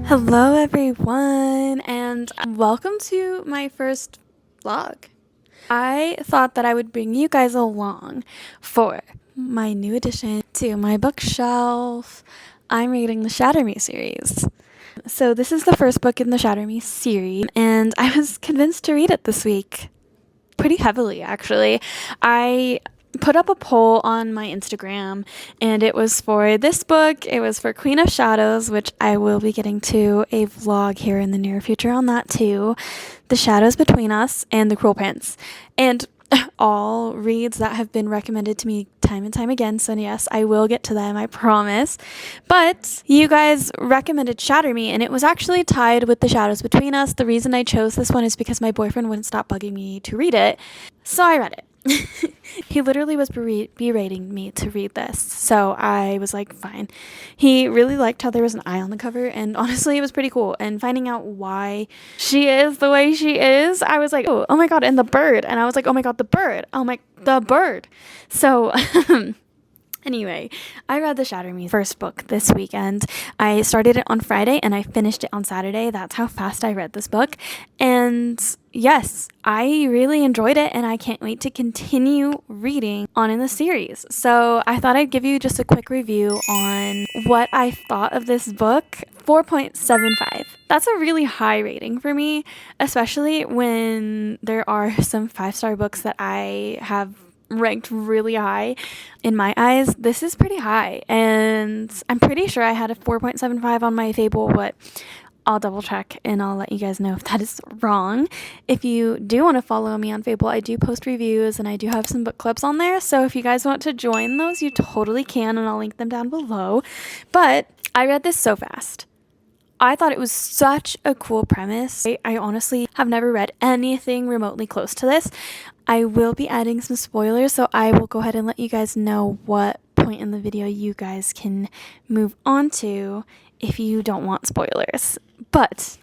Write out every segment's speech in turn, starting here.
Hello everyone, and welcome to my first vlog. I thought that I would bring you guys along for my new addition to my bookshelf. I'm reading the Shatter Me series. So this is the first book in the Shatter Me series, and I was convinced to read it this week. Pretty heavily, actually. I put up a poll on my Instagram, and it was for this book. It was for Queen of Shadows, which I will be getting to a vlog here in the near future on that too. The Shadows Between Us and The Cruel Prince. And all reads that have been recommended to me time and time again, so yes, I will get to them, I promise. But you guys recommended Shatter Me, and it was actually tied with The Shadows Between Us. The reason I chose this one is because my boyfriend wouldn't stop bugging me to read it, so I read it. He literally was berating me to read this, so I was like, fine. He really liked how there was an eye on the cover, and honestly, it was pretty cool. And finding out why she is the way she is, I was like, oh my god, and the bird. And I was like, oh my god, the bird. Oh my, the bird. So, anyway, I read the Shatter Me first book this weekend. I started it on Friday and I finished it on Saturday. That's how fast I read this book. And yes, I really enjoyed it, and I can't wait to continue reading on in the series. So I thought I'd give you just a quick review on what I thought of this book. 4.75. That's a really high rating for me, especially when there are some 5-star books that I have ranked really high in my eyes. This is pretty high, and I'm pretty sure I had a 4.75 on my Fable, but I'll double check and I'll let you guys know if that is wrong. If you do want to follow me on Fable, I do post reviews and I do have some book clubs on there, so if you guys want to join those, you totally can, and I'll link them down below. But I read this so fast. I thought it was such a cool premise. I honestly have never read anything remotely close to this. I will be adding some spoilers, so I will go ahead and let you guys know what point in the video you guys can move on to if you don't want spoilers. But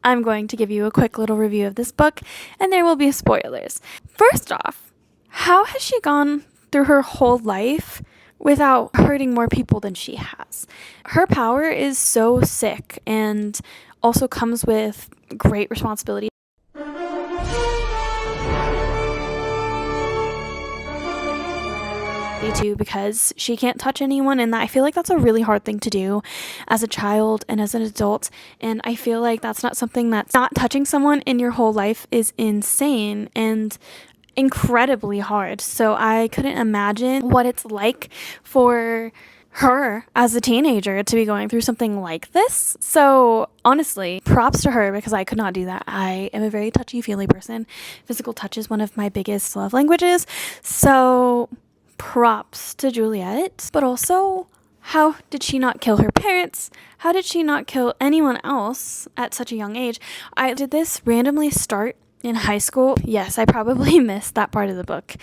I'm going to give you a quick little review of this book, and there will be spoilers. First off, how has she gone through her whole life without hurting more people than she has? Her power is so sick and also comes with great responsibility too, because she can't touch anyone, and I feel like that's a really hard thing to do as a child and as an adult, and I feel like that's not something that's not touching someone in your whole life is insane and incredibly hard. So I couldn't imagine what it's like for her as a teenager to be going through something like this. So honestly, props to her, because I could not do that. I am a very touchy-feely person. Physical touch is one of my biggest love languages. So props to Juliet. But also, how did she not kill her parents? How did she not kill anyone else at such a young age? Did this randomly start in high school? Yes, I probably missed that part of the book,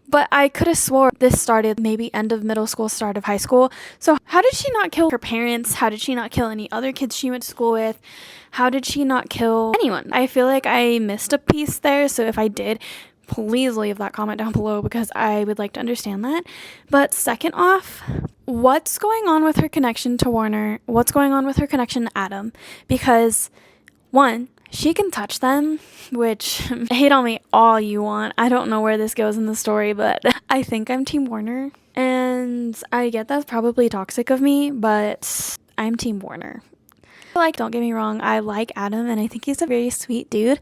but I could have swore this started maybe end of middle school, start of high school. So how did she not kill her parents? How did she not kill any other kids she went to school with? How did she not kill anyone? I feel like I missed a piece there, so if I did, please leave that comment down below, because I would like to understand that. But second off, what's going on with her connection to Warner? What's going on with her connection to Adam? Because one, she can touch them, which hate on me all you want. I don't know where this goes in the story, but I think I'm Team Warner. And I get that's probably toxic of me, but I'm Team Warner. Don't get me wrong, I like Adam and I think he's a very sweet dude,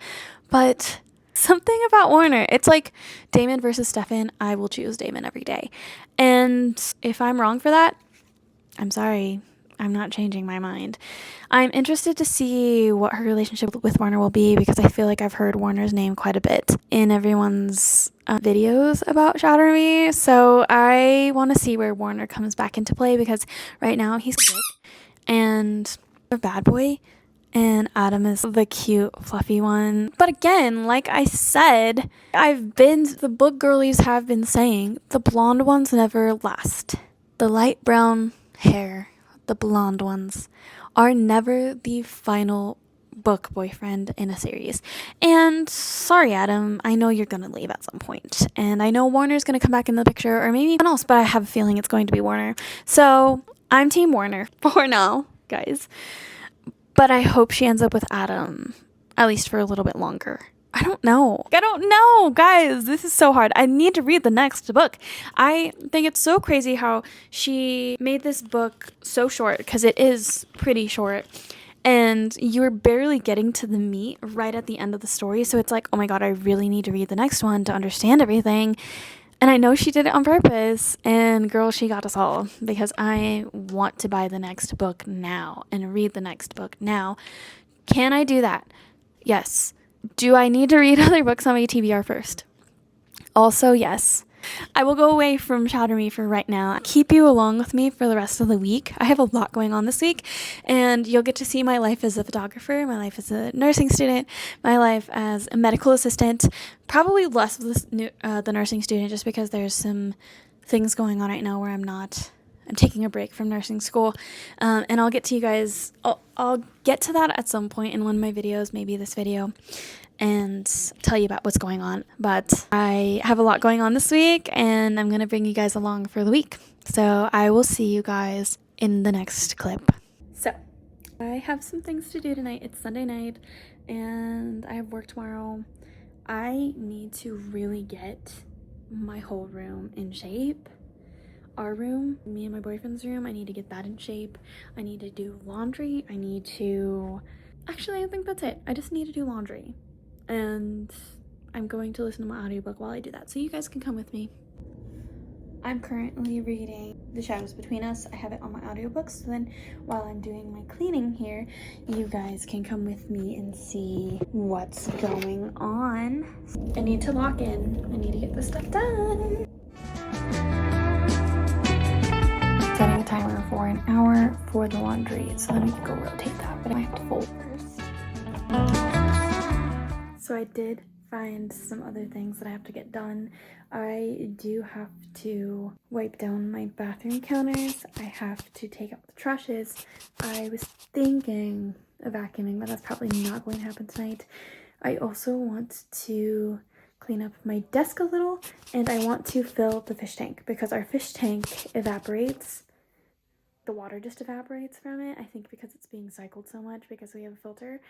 but something about Warner, it's like Damon versus Stefan. I will choose Damon every day. And if I'm wrong for that, I'm sorry. I'm not changing my mind. I'm interested to see what her relationship with Warner will be, because I feel like I've heard Warner's name quite a bit in everyone's videos about Shatter Me. So I want to see where Warner comes back into play, because right now he's good and a bad boy, and Adam is the cute, fluffy one. But again, like I said, the book girlies have been saying, the blonde ones never last. The light brown hair, the blonde ones, are never the final book boyfriend in a series. And sorry, Adam, I know you're gonna leave at some point, and I know Warner's gonna come back in the picture, or maybe someone else, but I have a feeling it's going to be Warner. So I'm Team Warner for now, guys. But I hope she ends up with Adam, at least for a little bit longer. I don't know, guys. This is so hard. I need to read the next book. I think it's so crazy how she made this book so short, because it is pretty short. And you're barely getting to the meat right at the end of the story. So it's like, oh my God, I really need to read the next one to understand everything. And I know she did it on purpose, and girl, she got us all, because I want to buy the next book now and read the next book now. Can I do that? Yes. Do I need to read other books on my TBR first? Also, yes. I will go away from Shatter Me for right now. Keep you along with me for the rest of the week. I have a lot going on this week, and you'll get to see my life as a photographer, my life as a nursing student, my life as a medical assistant, probably less of the nursing student, just because there's some things going on right now where I'm taking a break from nursing school, and I'll get to you guys, I'll get to that at some point in one of my videos, maybe this video, and tell you about what's going on. But I have a lot going on this week, and I'm going to bring you guys along for the week. So I will see you guys in the next clip. So I have some things to do tonight. It's Sunday night, and I have work tomorrow. I need to really get my whole room in shape. Our room, me and my boyfriend's room, I need to get that in shape. I need to do laundry. Actually, I think that's it. I just need to do laundry. And I'm going to listen to my audiobook while I do that, so you guys can come with me. I'm currently reading The Shadows Between Us. I have it on my audiobook, so then while I'm doing my cleaning here, you guys can come with me and see what's going on. I need to lock in. I need to get this stuff done. Setting a timer for an hour for the laundry, so then we can go rotate that, but I have to fold first. So I did find some other things that I have to get done. I do have to wipe down my bathroom counters. I have to take out the trashes. I was thinking of vacuuming, but that's probably not going to happen tonight. I also want to clean up my desk a little, and I want to fill the fish tank, because our fish tank evaporates. The water just evaporates from it, I think because it's being cycled so much, because we have a filter,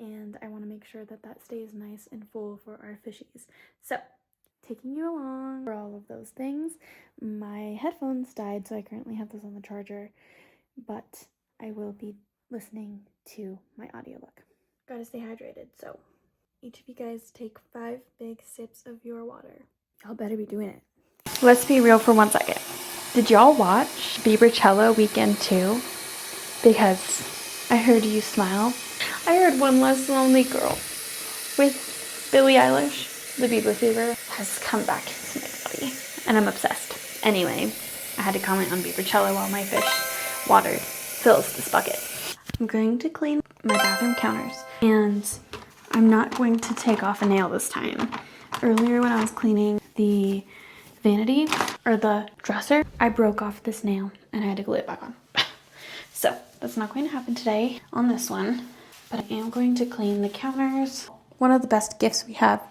and I want to make sure that that stays nice and full for our fishies. So, taking you along for all of those things. My headphones died, so I currently have those on the charger, but I will be listening to my audiobook. Gotta stay hydrated, so each of you guys take 5 big sips of your water. Y'all better be doing it. Let's be real for 1 second. Did y'all watch Biebercella Weekend 2? Because I heard you smile. I heard One Less Lonely Girl with Billie Eilish. The Bieber fever has come back into my body, and I'm obsessed. Anyway, I had to comment on Biebercella while my fish water fills this bucket. I'm going to clean my bathroom counters, and I'm not going to take off a nail this time. Earlier when I was cleaning the vanity, or the dresser, I broke off this nail and I had to glue it back on. So that's not going to happen today on this one, but I am going to clean the counters. One of the best gifts we have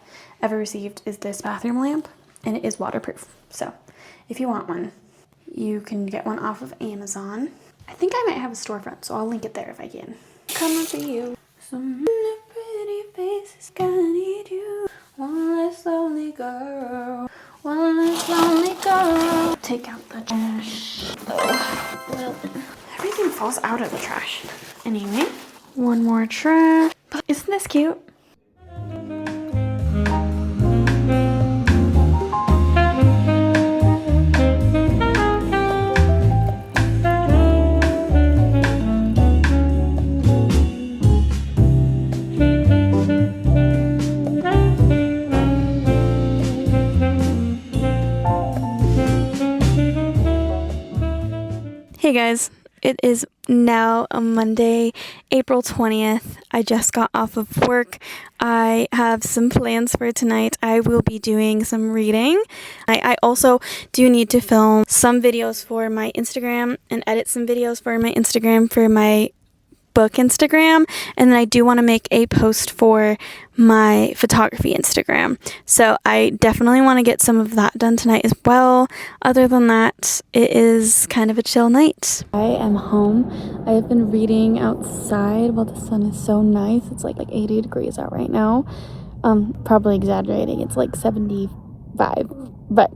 ever received is this bathroom lamp, and it is waterproof. So if you want one, you can get one off of Amazon. I think I might have a storefront, so I'll link it there if I can. Coming for you. Some pretty faces, gonna need you. One less lonely girl. One less lonely girl. Take out the trash. Oh, well, everything falls out of the trash. Anyway, one more trash. But isn't this cute? Hey guys, it is now a Monday, April 20th. I just got off of work. I have some plans for tonight. I will be doing some reading. I also do need to film some videos for my Instagram and edit some videos for my Instagram for my book Instagram, and then I do want to make a post for my photography Instagram. So I definitely want to get some of that done tonight as well. Other than that, it is kind of a chill night. I am home. I have been reading outside while the sun is so nice. It's like 80 degrees out right now. Probably exaggerating. It's like 75, but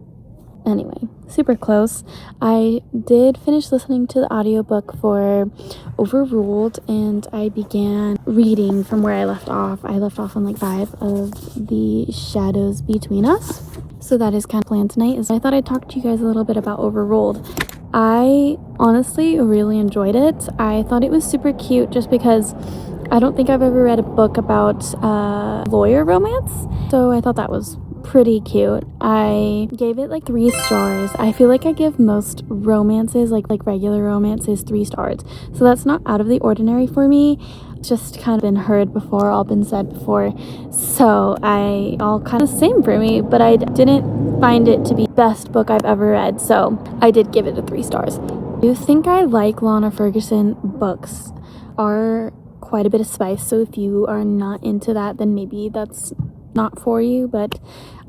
anyway, super close. I did finish listening to the audiobook for Overruled, and I began reading from where I left off. I left off on like 5 of the shadows between us. So that is kind of planned tonight. Is I thought I'd talk to you guys a little bit about Overruled. I honestly really enjoyed it. I thought it was super cute just because I don't think I've ever read a book about lawyer romance. So I thought that was pretty cute. I gave it like 3 stars. I feel like I give most romances, like regular romances, 3 stars. So that's not out of the ordinary for me. It's just kind of been heard before, all been said before. So all kind of same for me, but I didn't find it to be the best book I've ever read. So I did give it a 3 stars. I do think I like Lana Ferguson books. Are quite a bit of spice, so if you are not into that, then maybe that's not for you, but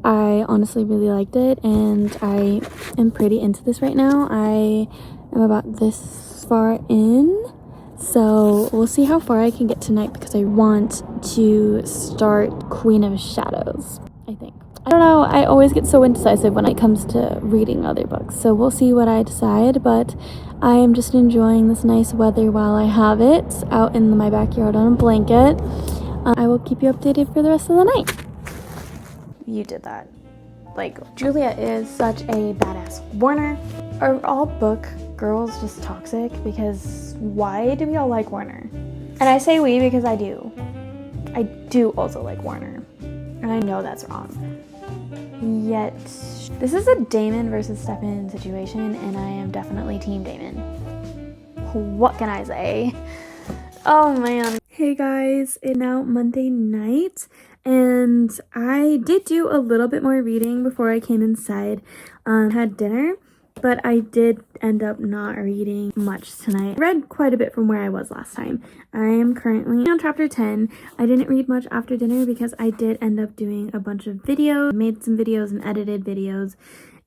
I honestly really liked it, and I am pretty into this right now. I am about this far in, so we'll see how far I can get tonight because I want to start Queen of Shadows, I think. I don't know, I always get so indecisive when it comes to reading other books, so we'll see what I decide, but I am just enjoying this nice weather while I have it out in my backyard on a blanket. I will keep you updated for the rest of the night. You did that. Like, Julia is such a badass. Warner, are all book girls just toxic? Because why do we all like Warner? And I say we because I do. I do also like Warner. And I know that's wrong. Yet, this is a Damon versus Stefan situation, and I am definitely Team Damon. What can I say? Oh man. Hey guys, it's now Monday night, and I did do a little bit more reading before I came inside. Had dinner, but I did end up not reading much tonight. I read quite a bit from where I was last time. I am currently on chapter 10. I didn't read much after dinner because I did end up doing a bunch of videos, made some videos and edited videos,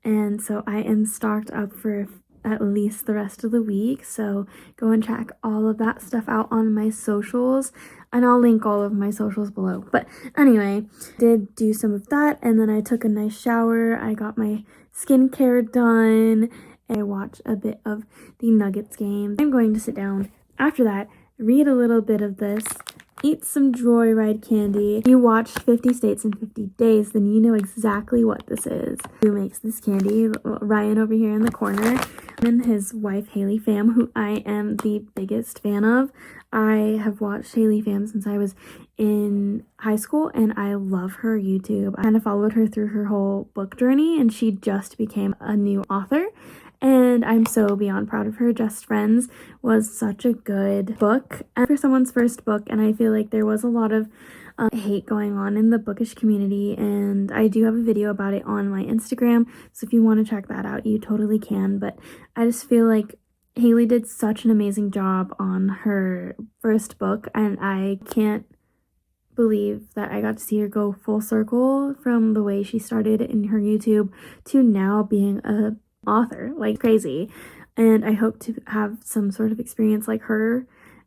and so I am stocked up for at least the rest of the week. So go and check all of that stuff out on my socials, and I'll link all of my socials below. But anyway, did do some of that, and then I took a nice shower. I got my skincare done, and I watched a bit of the Nuggets game. I'm going to sit down after that, read a little bit of this, eat some Joyride candy. If you watched 50 States in 50 Days, then you know exactly what this is. Who makes this candy? Ryan over here in the corner, and his wife Haley Pham, who I am the biggest fan of. I have watched Haley Pham since I was in high school, and I love her YouTube. I kind of followed her through her whole book journey, and she just became a new author. And I'm so beyond proud of her. Just Friends was such a good book for someone's first book, and I feel like there was a lot of hate going on in the bookish community, and I do have a video about it on my Instagram, so if you want to check that out, you totally can. But I just feel like Haley did such an amazing job on her first book, and I can't believe that I got to see her go full circle from the way she started in her YouTube to now being a author, like crazy. And I hope to have some sort of experience like her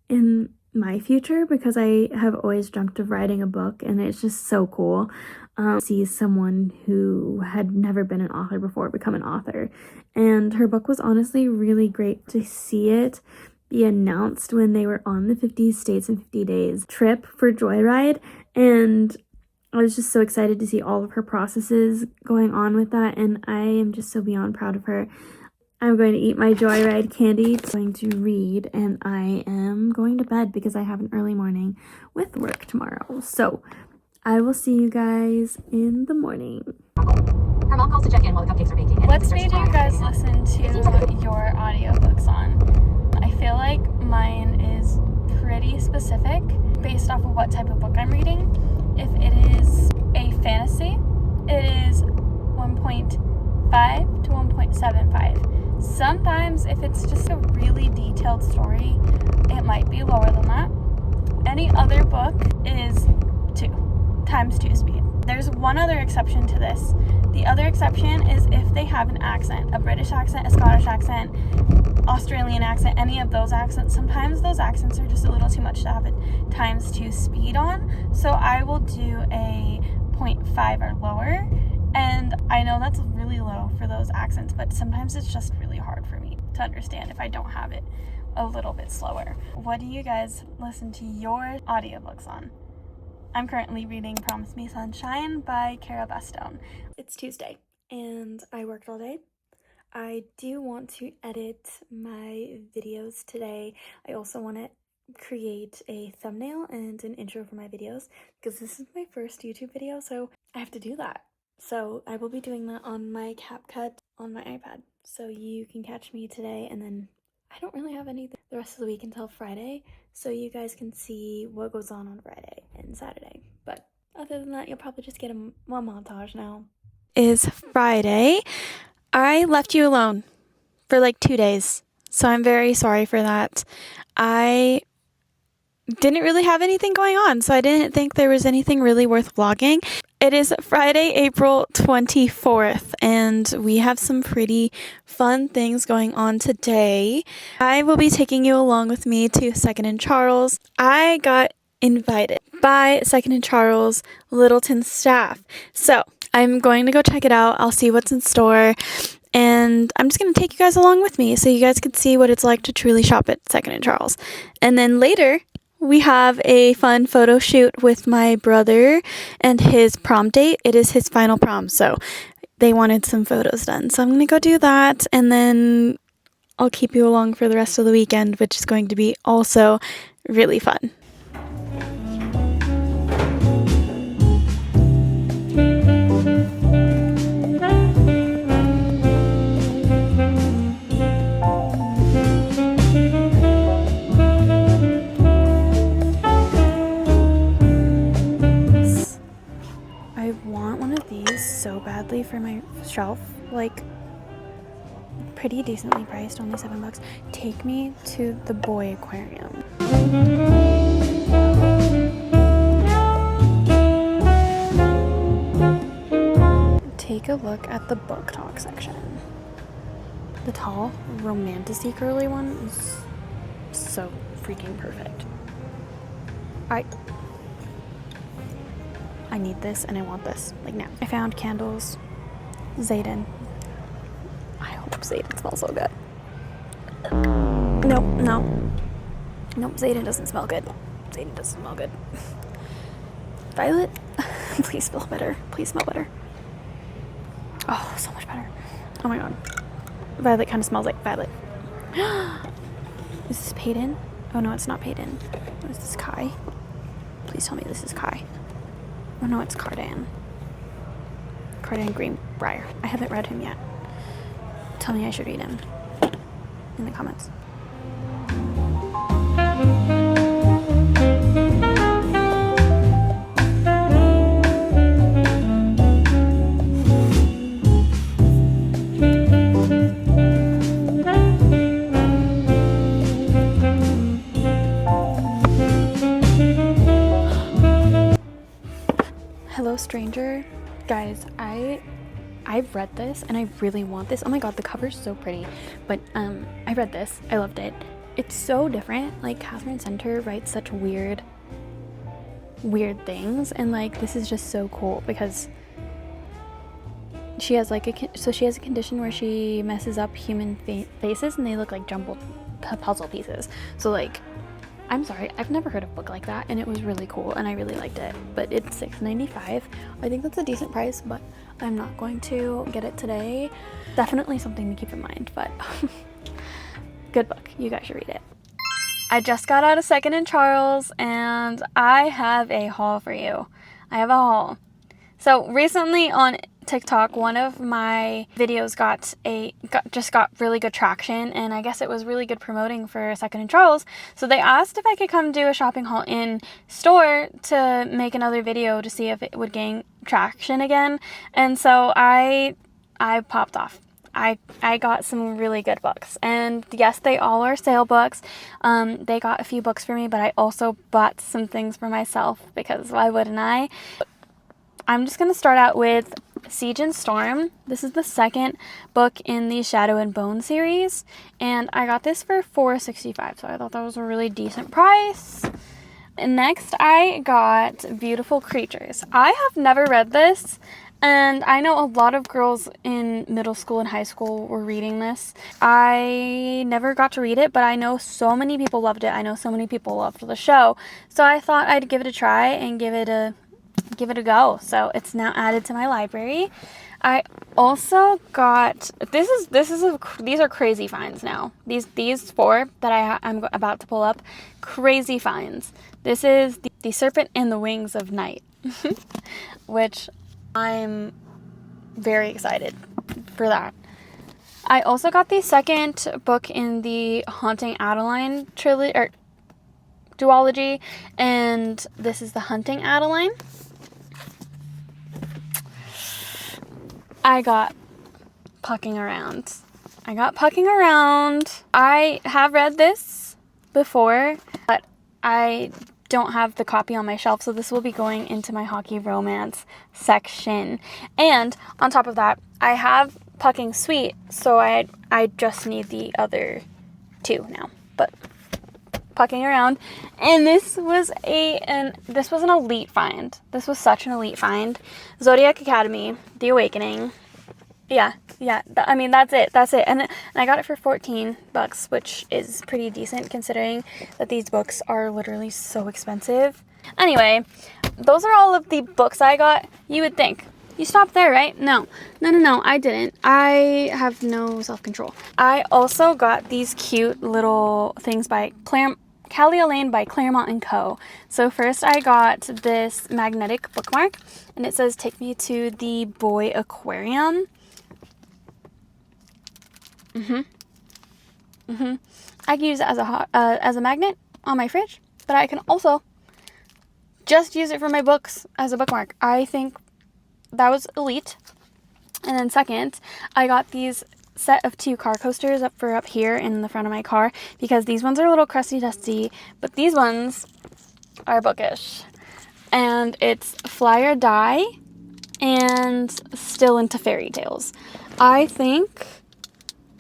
in my future, because I have always dreamt of writing a book, and it's just so cool to see someone who had never been an author before become an author. And her book was honestly really great to see it be announced when they were on the 50 States in 50 Days trip for Joyride, and I was just so excited to see all of her processes going on with that, and I am just so beyond proud of her. I'm going to eat my Joyride candy, going to read, and I am going to bed because I have an early morning with work tomorrow. So I will see you guys in the morning. Her mom calls to check in while the cupcakes are baking. What speed do you guys listen to your audiobooks on? I feel like mine is pretty specific based off of what type of book I'm reading. If it is a fantasy, it is 1.5 1.5 to 1.75. Sometimes if it's just a really detailed story, it might be lower than that. Any other book is 2 times 2 speed. There's one other exception to this. The other exception is if they have an accent, a British accent, a Scottish accent, Australian accent, any of those accents. Sometimes those accents are just a little too much to have a times 2 speed on. So I will do a 0.5 or lower. And I know that's really low for those accents, but sometimes it's just really hard for me to understand if I don't have it a little bit slower. What do you guys listen to your audiobooks on? I'm currently reading Promise Me Sunshine by Cara Bustone. It's Tuesday and I worked all day. I do want to edit my videos today. I also want to create a thumbnail and an intro for my videos because this is my first YouTube video, so I have to do that. So I will be doing that on my CapCut on my iPad. So you can catch me today, and then I don't really have anything the rest of the week until Friday, so you guys can see what goes on Friday and Saturday. But other than that, you'll probably just get a montage now. Is Friday. I left you alone for like 2 days, so I'm very sorry for that. I didn't really have anything going on, so I didn't think there was anything really worth vlogging. It is Friday, April 24th, and we have some pretty fun things going on today. I will be taking you along with me to 2nd and Charles. I got invited by 2nd and Charles Littleton staff, so I'm going to go check it out. I'll see what's in store, and I'm just going to take you guys along with me so you guys can see what it's like to truly shop at 2nd and Charles. And then later, we have a fun photo shoot with my brother and his prom date. It is his final prom, so they wanted some photos done. So I'm going to go do that, and then I'll keep you along for the rest of the weekend, which is going to be also really fun. I want one of these so badly for my shelf, like pretty decently priced, only $7. Take me to the boy aquarium. Take a look at the book talk section. The tall, romantic-y girly one is so freaking perfect. I need this and I want this, like now. I found candles. Zayden. I hope Zayden smells so good. Nope, Zayden doesn't smell good. Zayden doesn't smell good. Violet, please smell better. Please smell better. Oh, so much better. Oh my god. Violet kind of smells like Violet. Is this Peyton? Oh no, it's not Peyton. Is this Kai? Please tell me this is Kai. Oh no, it's Cardan. Cardan Greenbrier. I haven't read him yet. Tell me I should read him in the comments. Hello, stranger. Guys, I've read this and I really want this. Oh my god, the cover's so pretty. But I read this. I loved it. It's so different. Like, Catherine Center writes such weird things, and like this is just so cool because she has like she has a condition where she messes up human faces and they look like jumbled puzzle pieces. So like, I'm sorry, I've never heard of a book like that, and it was really cool and I really liked it. But it's $6.95. I think that's a decent price, but I'm not going to get it today. Definitely something to keep in mind, but good book. You guys should read it. I just got out of 2nd and Charles and I have a haul for you. I have a haul. So recently on TikTok, one of my videos just got really good traction, and I guess it was really good promoting for 2nd and Charles. So they asked if I could come do a shopping haul in store to make another video to see if it would gain traction again. And so I I popped off. I got some really good books, and yes, they all are sale books. They got a few books for me, but I also bought some things for myself, because why wouldn't I? I'm just going to start out with Siege and Storm. This is the second book in the Shadow and Bone series, and I got this for $4.65, so I thought that was a really decent price. And next I got Beautiful Creatures. I have never read this, and I know a lot of girls in middle school and high school were reading this. I never got to read it, but I know so many people loved it. I know so many people loved the show, so I thought I'd give it a try and give it a go. So it's now added to my library. I also got these are crazy finds now. These four that I'm about to pull up, crazy finds. This is the Serpent and the Wings of Night, which I'm very excited for that. I also got the second book in the Haunting Adeline trilogy or duology, and this is The Hunting Adeline. I got Pucking Around. I have read this before, but I don't have the copy on my shelf, so this will be going into my hockey romance section. And on top of that, I have Pucking Sweet, so I just need the other two now. But Pucking Around, and this was an elite find. This was such an elite find. Zodiac Academy, The Awakening. Yeah. I mean, that's it. And I got it for $14, which is pretty decent considering that these books are literally so expensive. Anyway, those are all of the books I got. You would think you stopped there, right? No, I didn't. I have no self-control. I also got these cute little things by Callie Lane by Claremont & Co. So first I got this magnetic bookmark, and it says, "Take me to the boy aquarium." I can use it as a magnet on my fridge, but I can also just use it for my books as a bookmark. I think that was elite. And then second, I got these set of 2 car coasters up here in the front of my car, because these ones are a little crusty dusty, but these ones are bookish. And it's Fly or Die and Still into Fairy Tales. I think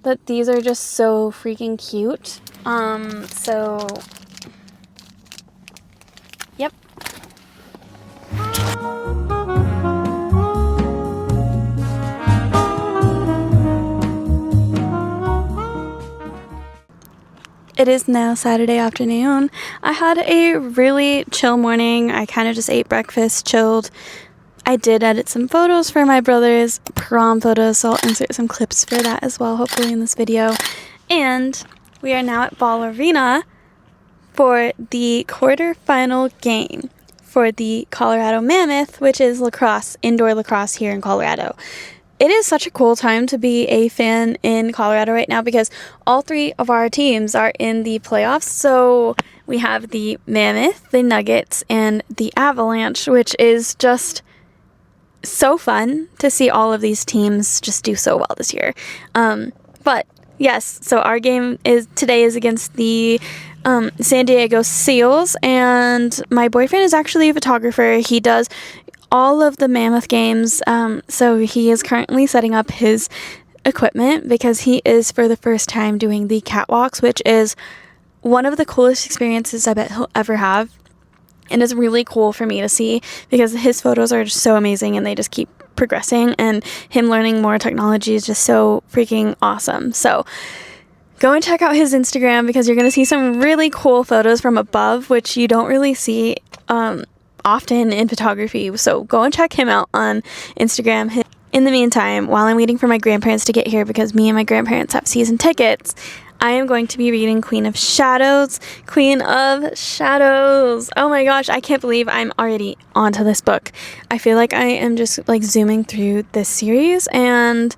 that these are just so freaking cute. So yep. It is now Saturday afternoon. I had a really chill morning. I kind of just ate breakfast, chilled. I did edit some photos for my brother's prom photos, so I'll insert some clips for that as well, hopefully in this video. And we are now at Ball Arena for the quarterfinal game for the Colorado Mammoth, which is lacrosse, indoor lacrosse here in Colorado. It is such a cool time to be a fan in Colorado right now, because all 3 of our teams are in the playoffs. So we have the Mammoth, the Nuggets, and the Avalanche, which is just so fun to see all of these teams just do so well this year. But yes, so our game today is against the San Diego Seals, and my boyfriend is actually a photographer. He does all of the Mammoth games, so he is currently setting up his equipment, because he is for the first time doing the catwalks, which is one of the coolest experiences I bet he'll ever have. And it's really cool for me to see, because his photos are just so amazing and they just keep progressing, and him learning more technology is just so freaking awesome. So go and check out his Instagram, because you're going to see some really cool photos from above, which you don't really see often in photography. So go and check him out on Instagram. In the meantime, while I'm waiting for my grandparents to get here, because me and my grandparents have season tickets, I am going to be reading Queen of Shadows. Queen of Shadows. Oh my gosh, I can't believe I'm already onto this book. I feel like I am just like zooming through this series, and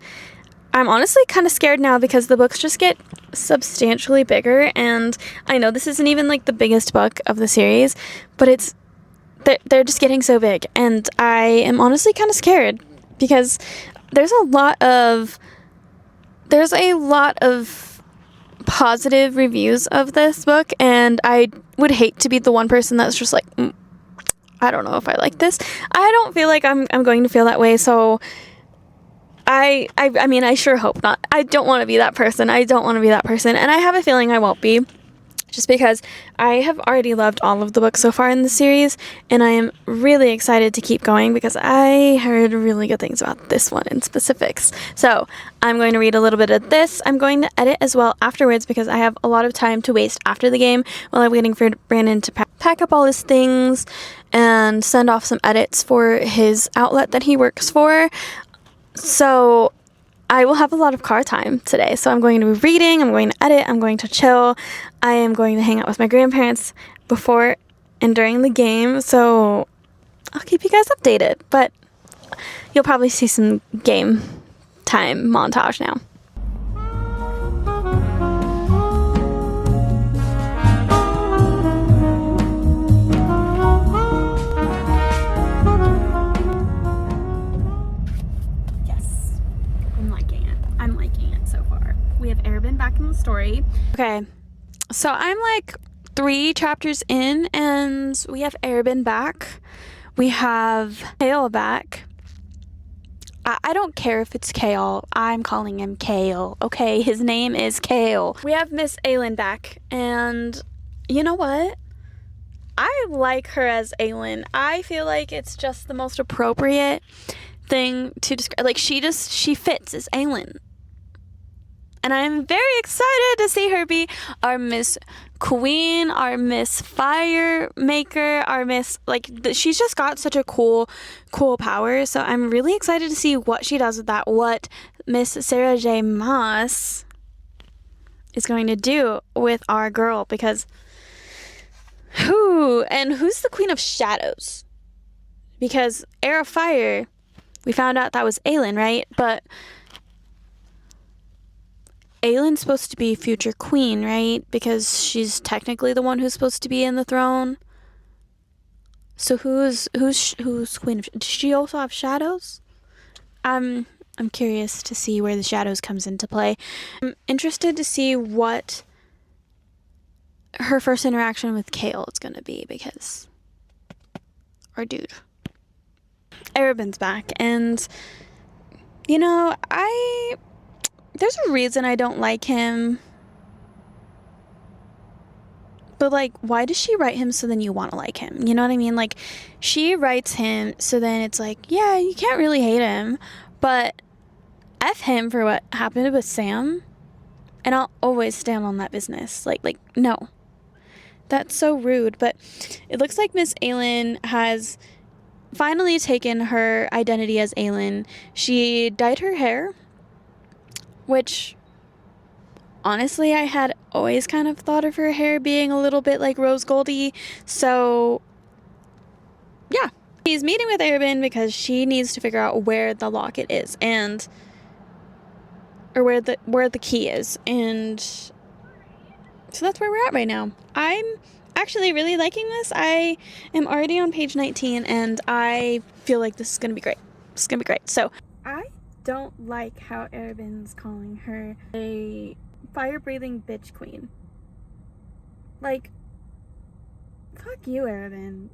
I'm honestly kind of scared now, because the books just get substantially bigger, and I know this isn't even like the biggest book of the series, but they're just getting so big, and I am honestly kind of scared, because there's a lot of positive reviews of this book, and I would hate to be the one person that's just like, I don't know if I like this. I don't feel like I'm going to feel that way, so I mean, I sure hope not. I don't want to be that person. And I have a feeling I won't be, just because I have already loved all of the books so far in the series, and I am really excited to keep going because I heard really good things about this one in specifics. So I'm going to read a little bit of this. I'm going to edit as well afterwards because I have a lot of time to waste after the game while I'm waiting for Brandon to pack up all his things and send off some edits for his outlet that he works for. So I will have a lot of car time today. So I'm going to be reading, I'm going to edit, I'm going to chill. I am going to hang out with my grandparents before and during the game. So I'll keep you guys updated. But you'll probably see some game time montage now. I'm liking it so far. We have Arabin back in the story. Okay, so I'm like 3 chapters in, and we have Arabin back. We have Kale back. I don't care if it's Kale. I'm calling him Kale. Okay, his name is Kale. We have Miss Aylin back, and you know what? I like her as Aylin. I feel like it's just the most appropriate thing to describe. Like, she fits as Aylin. And I'm very excited to see her be our Miss Queen, our Miss Fire Maker, our Miss, like, she's just got such a cool power. So I'm really excited to see what she does with that, what Miss Sarah J. Maas is going to do with our girl, because who's the Queen of Shadows? Because Heir of Fire, we found out that was Aylin, right? But Aylin's supposed to be future queen, right? Because she's technically the one who's supposed to be in the throne. So who's queen of? Does she also have shadows? I'm curious to see where the shadows comes into play. I'm interested to see what her first interaction with Kale is gonna be, because our dude Arabin's back, and you know, there's a reason I don't like him. But, like, why does she write him so then you want to like him? You know what I mean? Like, she writes him so then it's like, yeah, you can't really hate him, but F him for what happened with Sam, and I'll always stand on that business. Like, no. That's so rude. But it looks like Miss Aylin has finally taken her identity as Aylin. She dyed her hair, which, honestly, I had always kind of thought of her hair being a little bit like rose goldy. So, yeah. She's meeting with Arabin because she needs to figure out where the locket is, or where the key is. And so that's where we're at right now. I'm actually really liking this. I am already on page 19, and I feel like this is going to be great. So, I don't like how Arabin's calling her a fire-breathing bitch queen. Like, fuck you, Arabin.